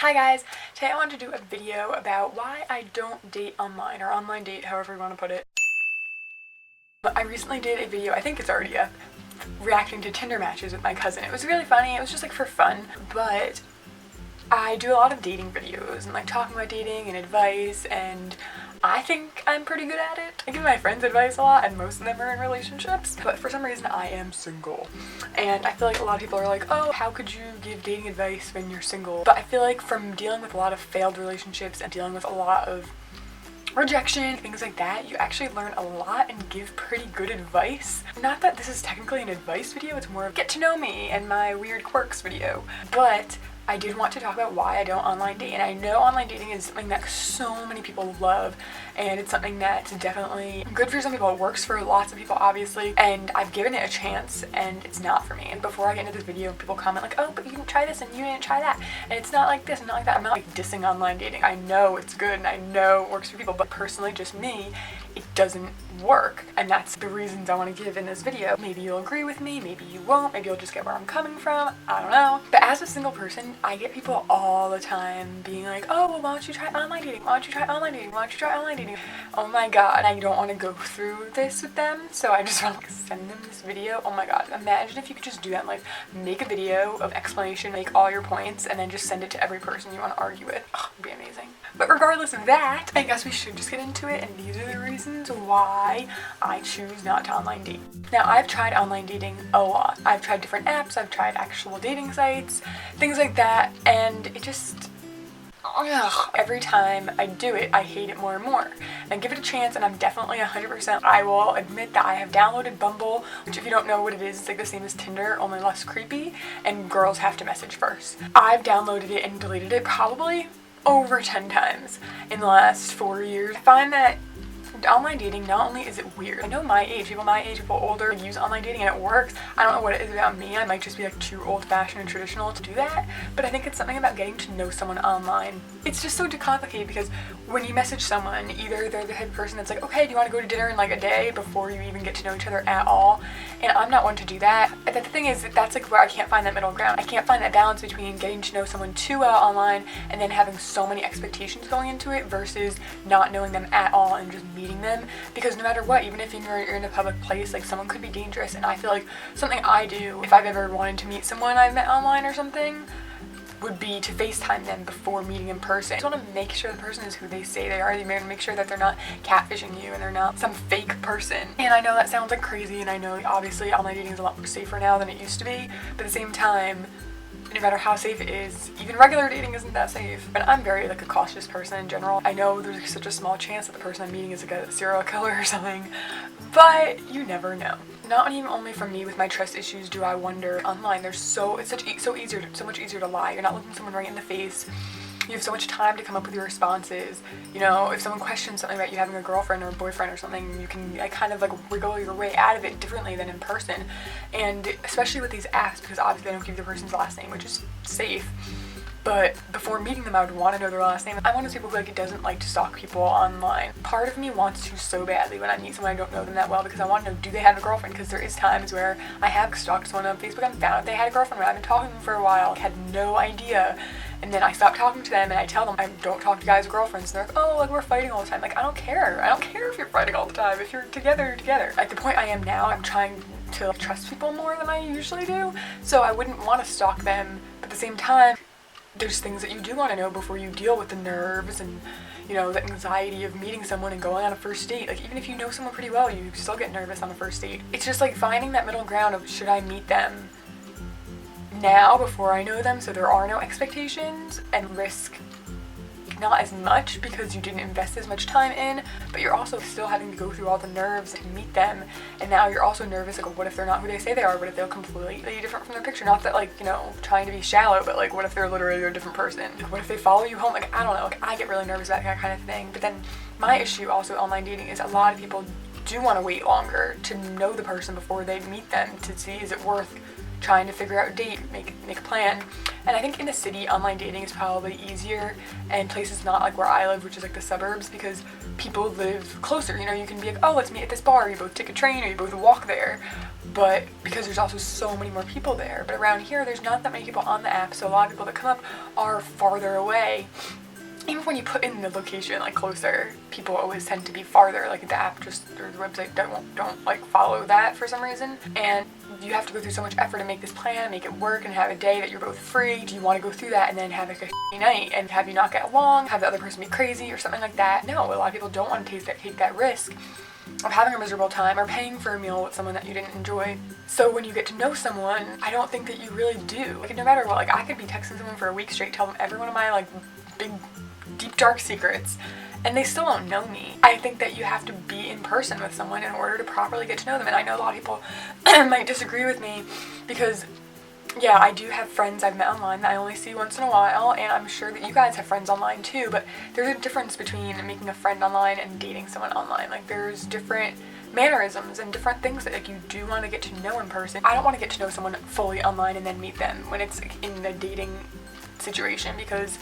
Hi guys, today I wanted to do a video about why I don't date online, or online date, however you want to put it. I recently did a video, I think it's already up, reacting to Tinder matches with my cousin. It was really funny, it was just like for fun, but I do a lot of dating videos and like talking about dating and advice, and I think I'm pretty good at it. I give my friends advice a lot and most of them are in relationships, but for some reason I am single. And I feel like a lot of people are like, oh, how could you give dating advice when you're single? But I feel like from dealing with a lot of failed relationships and dealing with a lot of rejection, things like that, you actually learn a lot and give pretty good advice. Not that this is technically an advice video, it's more of get to know me and my weird quirks video. But I did want to talk about why I don't online date, and I know online dating is something that so many people love, and it's something that's definitely good for some people. It works for lots of people, obviously, and I've given it a chance, and it's not for me. And before I get into this video, people comment like, oh, but you didn't try this and you didn't try that, and it's not like this and not like that. I'm not like dissing online dating. I know it's good and I know it works for people, but personally, just me, it doesn't work, and that's the reasons I want to give in this video. Maybe you'll agree with me, maybe you won't, maybe you'll just get where I'm coming from, I don't know. But as a single person, I get people all the time being like, oh, well, why don't you try online dating? Why don't you try online dating? Why don't you try online dating? Oh my god, I don't want to go through this with them, so I just want to send them this video. Oh my god, imagine if you could just do that in life. Make a video of explanation, make all your points, and then just send it to every person you want to argue with. Oh, it'd be amazing. But regardless of that, I guess we should just get into it, and these are the reasons why I choose not to online date. Now, I've tried online dating a lot. I've tried different apps, I've tried actual dating sites, things like that, and it just, ugh, every time I do it, I hate it more and more. And give it a chance, and I'm definitely 100%. I will admit that I have downloaded Bumble, which if you don't know what it is, it's like the same as Tinder, only less creepy, and girls have to message first. I've downloaded it and deleted it probably over 10 times in the last 4 years. I find that online dating, not only is it weird, I know my age, people older use online dating and it works. I don't know what it is about me, I might just be like too old-fashioned and traditional to do that, but I think it's something about getting to know someone online. It's just so complicated because when you message someone, either they're the type of person that's like, okay, do you want to go to dinner in like a day before you even get to know each other at all? And I'm not one to do that. But the thing is, that's like where I can't find that middle ground. I can't find that balance between getting to know someone too well online and then having so many expectations going into it versus not knowing them at all and just meeting them. Because no matter what, even if you're in a public place, like someone could be dangerous, and I feel like something I do if I've ever wanted to meet someone I've met online or something would be to FaceTime them before meeting in person. I just want to make sure the person is who they say they are. You want to make sure that they're not catfishing you and they're not some fake person. And I know that sounds like crazy, and I know obviously online dating is a lot more safer now than it used to be, but at the same time, no matter how safe it is, even regular dating isn't that safe. And I'm very like a cautious person in general. I know there's such a small chance that the person I'm meeting is like a serial killer or something, but you never know. Not even only from me with my trust issues do I wonder online. It's so much easier to lie. You're not looking someone right in the face. You have so much time to come up with your responses. You know, if someone questions something about you having a girlfriend or a boyfriend or something, you can kind of like wiggle your way out of it differently than in person. And especially with these apps, because obviously they don't give you the person's last name, which is safe. But before meeting them, I would want to know their last name. I'm one of those people who like doesn't like to stalk people online. Part of me wants to so badly when I meet someone I don't know them that well, because I want to know, do they have a girlfriend? Because there is times where I have stalked someone on Facebook and found out they had a girlfriend when I've been talking to them for a while, had no idea. And then I stop talking to them and I tell them I don't talk to guys with girlfriends. And they're like, oh, like we're fighting all the time. Like, I don't care. I don't care if you're fighting all the time. If you're together, you're together. At the point I am now, I'm trying to trust people more than I usually do. So I wouldn't want to stalk them. But at the same time, there's things that you do want to know before you deal with the nerves and, you know, the anxiety of meeting someone and going on a first date. Like, even if you know someone pretty well, you still get nervous on a first date. It's just like finding that middle ground of, should I meet them now before I know them so there are no expectations and risk not as much because you didn't invest as much time in, but you're also still having to go through all the nerves to meet them, and now you're also nervous, like, what if they're not who they say they are? What if they're completely different from their picture? Not that, like, you know, trying to be shallow, but like, what if they're literally a different person? What if they follow you home? Like, I don't know, like, I get really nervous about that kind of thing. But then my issue also online dating is a lot of people do want to wait longer to know the person before they meet them to see, is it worth trying to figure out a date, make a plan. And I think in the city, online dating is probably easier, and places not like where I live, which is like the suburbs, because people live closer. You know, you can be like, oh, let's meet at this bar, you both take a train or you both walk there. But because there's also so many more people there. But around here, there's not that many people on the app, so a lot of people that come up are farther away. Even when you put in the location like closer, people always tend to be farther. Like the app just, or the website don't like follow that for some reason. And you have to go through so much effort to make this plan, make it work, and have a day that you're both free. Do you want to go through that and then have like a shitty night and have you not get along, have the other person be crazy or something like that? No, a lot of people don't want to take that risk of having a miserable time or paying for a meal with someone that you didn't enjoy. So when you get to know someone, I don't think that you really do. Like no matter what, like I could be texting someone for a week straight, tell them every one of my like big deep dark secrets, and they still don't know me. I think that you have to be in person with someone in order to properly get to know them. And I know a lot of people might disagree with me because yeah, I do have friends I've met online that I only see once in a while, and I'm sure that you guys have friends online too, but there's a difference between making a friend online and dating someone online. Like there's different mannerisms and different things that like you do want to get to know in person. I don't want to get to know someone fully online and then meet them when it's like, in a dating situation, because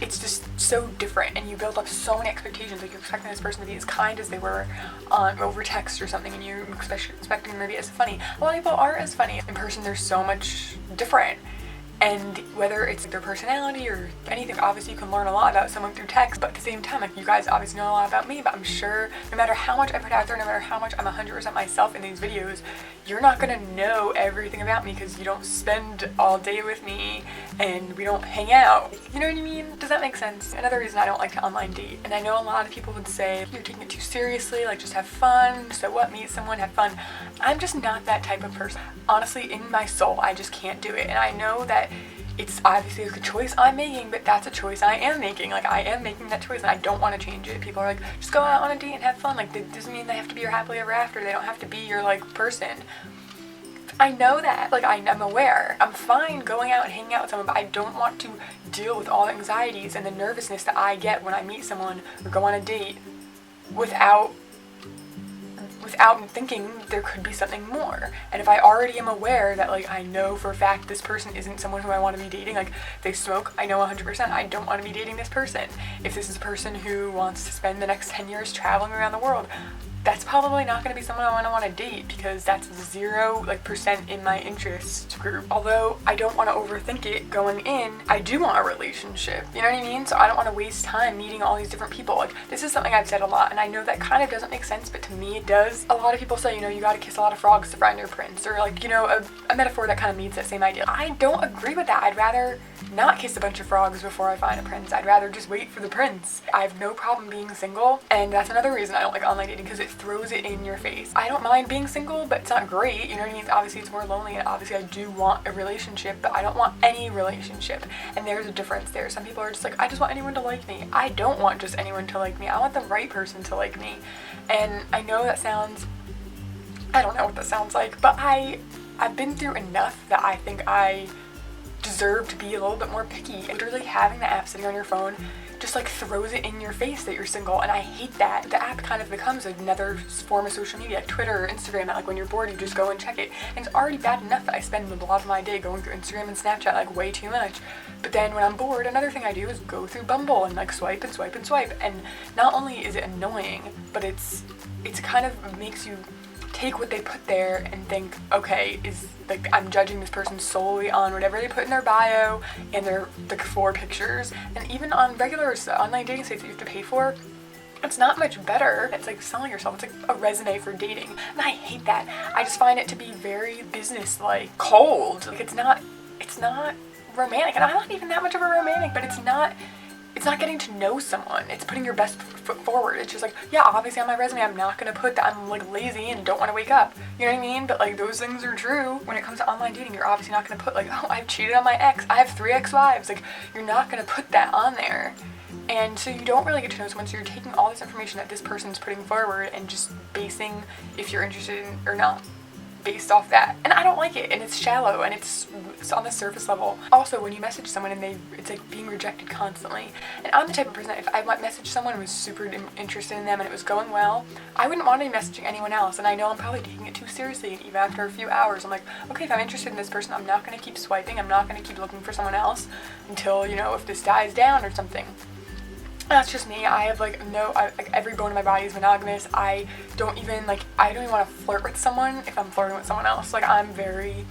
it's just so different, and you build up so many expectations. Like you're expecting this person to be as kind as they were over text or something, and you're expecting them to be as funny. A lot of people aren't as funny. In person, they're so much different. And whether it's their personality or anything, obviously you can learn a lot about someone through text, but at the same time, like you guys obviously know a lot about me, but I'm sure no matter how much I put out there, no matter how much I'm 100% myself in these videos, you're not gonna know everything about me because you don't spend all day with me and we don't hang out. You know what I mean? Does that make sense? Another reason I don't like to online date, and I know a lot of people would say, you're taking it too seriously, like just have fun, so what, meet someone, have fun. I'm just not that type of person. Honestly, in my soul, I just can't do it, and I know that it's obviously a choice I'm making, but that's a choice I am making. Like I am making that choice and I don't want to change it. People are like, just go out on a date and have fun. Like it doesn't mean they have to be your happily ever after. They don't have to be your like person. I know that, like I'm aware. I'm fine going out and hanging out with someone, but I don't want to deal with all the anxieties and the nervousness that I get when I meet someone or go on a date without thinking there could be something more. And if I already am aware that like I know for a fact this person isn't someone who I want to be dating, like if they smoke, I know 100% I don't want to be dating this person. If this is a person who wants to spend the next 10 years traveling around the world, that's probably not going to be someone I want to date, because that's 0% in my interest group. Although I don't want to overthink it going in, I do want a relationship, you know what I mean? So I don't want to waste time meeting all these different people. Like this is something I've said a lot, and I know that kind of doesn't make sense, but to me it does. A lot of people say, you know, you got to kiss a lot of frogs to find your prince, or like, you know, a metaphor that kind of means that same idea. I don't agree with that. I'd rather not kiss a bunch of frogs before I find a prince. I'd rather just wait for the prince. I have no problem being single, and that's another reason I don't like online dating, because it throws it in your face. I don't mind being single, but it's not great, you know what I mean? Obviously it's more lonely, and obviously I do want a relationship, but I don't want any relationship, and there's a difference there. Some people are just like, I just want anyone to like me. I don't want just anyone to like me. I want the right person to like me. And I know that sounds, I don't know what that sounds like, but I've been through enough that I think I deserve to be a little bit more picky. Literally having the app sitting on your phone just like throws it in your face that you're single, and I hate that. The app kind of becomes another form of social media, like Twitter or Instagram, that like when you're bored you just go and check it. And it's already bad enough that I spend a lot of my day going through Instagram and Snapchat like way too much. But then when I'm bored, another thing I do is go through Bumble and like swipe and swipe and swipe. And not only is it annoying, but it's kind of makes you take what they put there and think, okay, is like I'm judging this person solely on whatever they put in their bio and their like 4 pictures. And even on regular online dating sites that you have to pay for, it's not much better. It's like selling yourself. It's like a resume for dating, and I hate that. I just find it to be very business-like, cold. Like it's not romantic, and I'm not even that much of a romantic, but it's not getting to know someone. It's putting your best foot forward. It's just like, yeah, obviously on my resume I'm not gonna put that I'm like lazy and don't want to wake up. You know what I mean? But like those things are true. When it comes to online dating, you're obviously not gonna put like, oh, I've cheated on my ex, I have 3 ex-wives. Like you're not gonna put that on there. And so you don't really get to know someone, so you're taking all this information that this person's putting forward and just basing if you're interested in or not. based off that, and I don't like it, and it's shallow, and it's on the surface level. Also, when you message someone and it's like being rejected constantly, and I'm the type of person that if I messaged someone and was super interested in them and it was going well, I wouldn't want to be messaging anyone else, and I know I'm probably taking it too seriously, and even after a few hours I'm like, okay, if I'm interested in this person, I'm not going to keep swiping, I'm not going to keep looking for someone else until, you know, if this dies down or something. That's just me. I have like every bone in my body is monogamous. I don't even want to flirt with someone if I'm flirting with someone else. Like, I'm very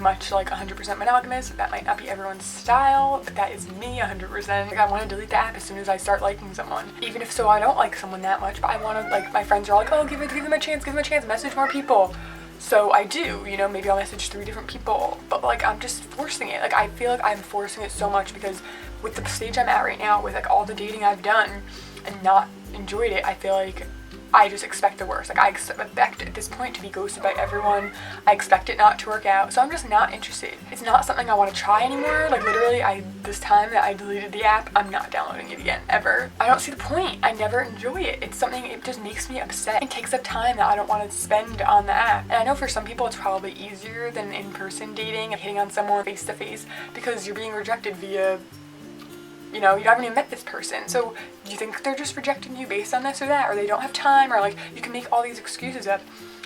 much like 100% monogamous. That might not be everyone's style, but that is me 100%. Like, I want to delete the app as soon as I start liking someone. Even if I don't like someone that much, but I want to, like, my friends are all like, oh, give them a chance, message more people. So I do, you know, maybe I'll message 3 different people, but like, I'm just forcing it. Like, I feel like I'm forcing it so much because with the stage I'm at right now, with like all the dating I've done and not enjoyed it, I feel like I just expect the worst. Like, I expect at this point to be ghosted by everyone. I expect it not to work out, so I'm just not interested. It's not something I want to try anymore. Like, literally, this time that I deleted the app, I'm not downloading it again, ever. I don't see the point. I never enjoy it. It's something, it just makes me upset. It takes up time that I don't want to spend on the app. And I know for some people it's probably easier than in-person dating and hitting on someone face-to-face because you're being rejected via, you know, you haven't even met this person. So do you think they're just rejecting you based on this or that, or they don't have time, or like, you can make all these excuses up.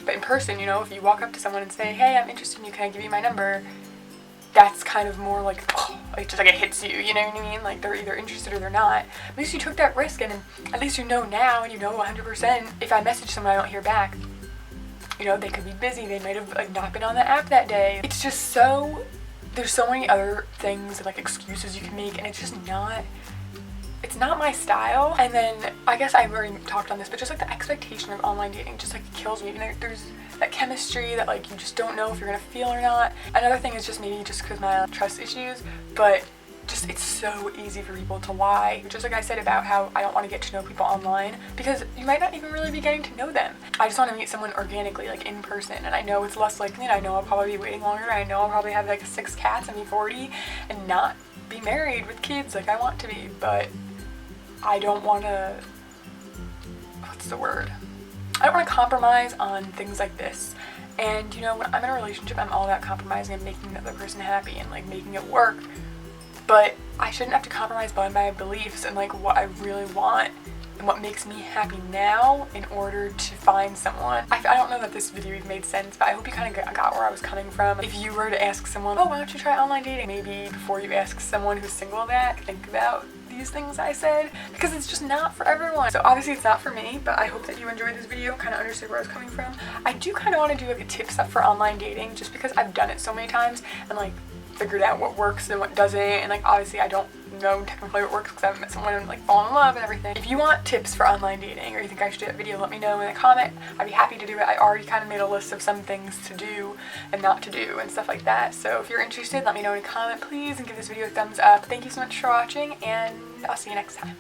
But in person, you know, if you walk up to someone and say, hey, I'm interested in you, can I give you my number? That's kind of more like, oh, it's just like it hits you, you know what I mean? Like, they're either interested or they're not. At least you took that risk, and at least you know now, and you know 100%, if I message someone I don't hear back, you know, they could be busy, they might have like not been on the app that day. It's just so, there's so many other things and like excuses you can make, and it's just not, it's not my style. And then I guess I've already talked on this, but just like the expectation of online dating just like kills me. And there's that chemistry that like you just don't know if you're gonna feel or not. Another thing is just maybe just because my trust issues, but just it's so easy for people to lie. Just like I said about how I don't want to get to know people online because you might not even really be getting to know them. I just want to meet someone organically, like in person, and I know it's less likely, and I know I'll probably be waiting longer, I know I'll probably have like 6 cats and be 40 and not be married with kids like I want to be, but I don't want to, what's the word? I don't want to compromise on things like this. And you know, when I'm in a relationship, I'm all about compromising and making the other person happy and like making it work. But I shouldn't have to compromise by my beliefs and like what I really want and what makes me happy now in order to find someone. I don't know that this video even made sense, but I hope you kind of got where I was coming from. If you were to ask someone, oh, why don't you try online dating? Maybe before you ask someone who's single that, think about these things I said, because it's just not for everyone. So obviously it's not for me, but I hope that you enjoyed this video, kind of understood where I was coming from. I do kind of want to do like a tip set for online dating just because I've done it so many times and like figured out what works and what doesn't, and like obviously I don't know technically what works because I haven't met someone and like fallen in love and everything. If you want tips for online dating or you think I should do that video, let me know in a comment. I'd be happy to do it. I already kind of made a list of some things to do and not to do and stuff like that. So if you're interested, let me know in a comment please and give this video a thumbs up. Thank you so much for watching, and I'll see you next time.